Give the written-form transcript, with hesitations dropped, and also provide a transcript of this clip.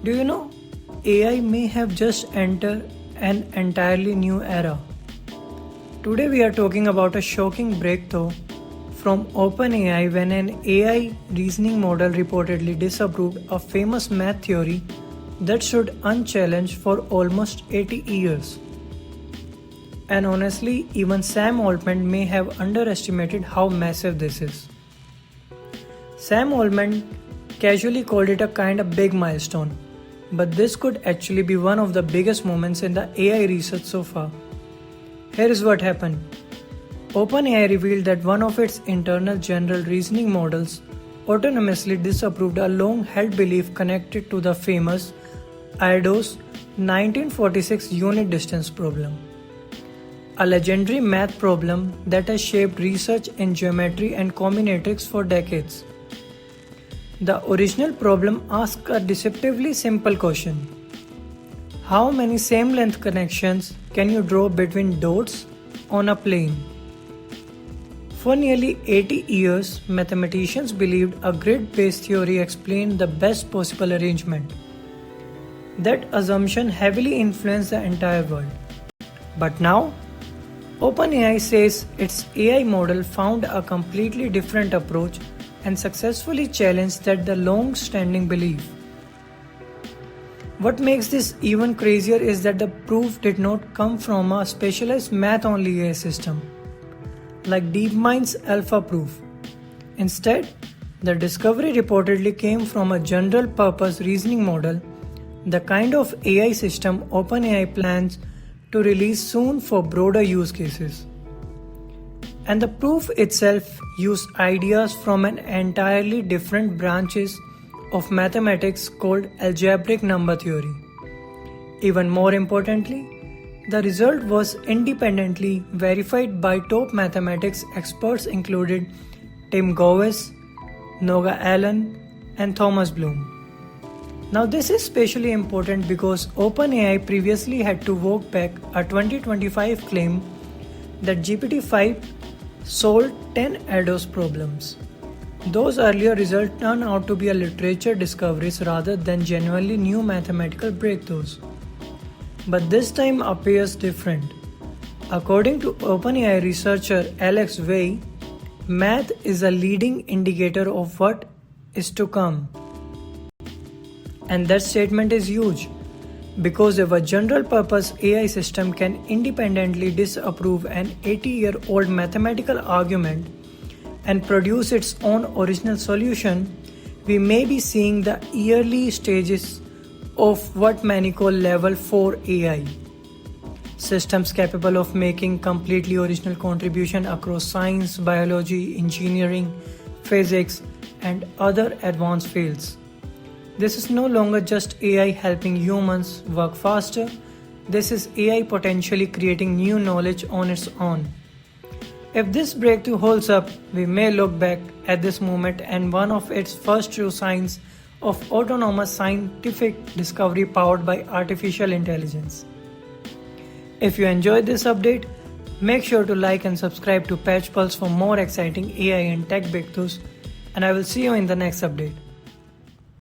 Do you know, AI may have just entered an entirely new era. Today we are talking about a shocking breakthrough from OpenAI when an AI reasoning model reportedly disapproved a famous math theory that stood unchallenged for almost 80 years. And honestly, even Sam Altman may have underestimated how massive this is. Sam Altman casually called it a kind of big milestone, but this could actually be one of the biggest moments in the AI research so far. Here is what happened. OpenAI revealed that one of its internal general reasoning models autonomously disapproved a long-held belief connected to the famous Eidos 1946 unit distance problem, a legendary math problem that has shaped research in geometry and combinatorics for decades. The original problem asked a deceptively simple question: how many same-length connections can you draw between dots on a plane? For nearly 80 years, mathematicians believed a grid-based theory explained the best possible arrangement. That assumption heavily influenced the entire world. But now, OpenAI says its AI model found a completely different approach and successfully challenged the long-standing belief. What makes this even crazier is that the proof did not come from a specialized math-only AI system, like DeepMind's AlphaProof. Instead, the discovery reportedly came from a general-purpose reasoning model, the kind of AI system OpenAI plans to release soon for broader use cases. And the proof itself used ideas from an entirely different branches of mathematics called algebraic number theory. Even more importantly, the result was independently verified by top mathematics experts included Tim Gowes, Noga Allen, and Thomas Bloom. Now this is especially important because OpenAI previously had to walk back a 2025 claim that GPT-5 solved 10 Eidos problems. Those earlier results turned out to be a literature discoveries rather than genuinely new mathematical breakthroughs. But this time appears different. According to OpenAI researcher Alex Wei, math is a leading indicator of what is to come. And that statement is huge, because if a general-purpose AI system can independently disapprove an 80-year-old mathematical argument and produce its own original solution, we may be seeing the early stages of what many call Level 4 AI. Systems capable of making completely original contribution across science, biology, engineering, physics, and other advanced fields. This is no longer just AI helping humans work faster, this is AI potentially creating new knowledge on its own. If this breakthrough holds up, we may look back at this moment and one of its first true signs of autonomous scientific discovery powered by artificial intelligence. If you enjoyed this update, make sure to like and subscribe to Patch Pulse for more exciting AI and tech breakthroughs, and I will see you in the next update.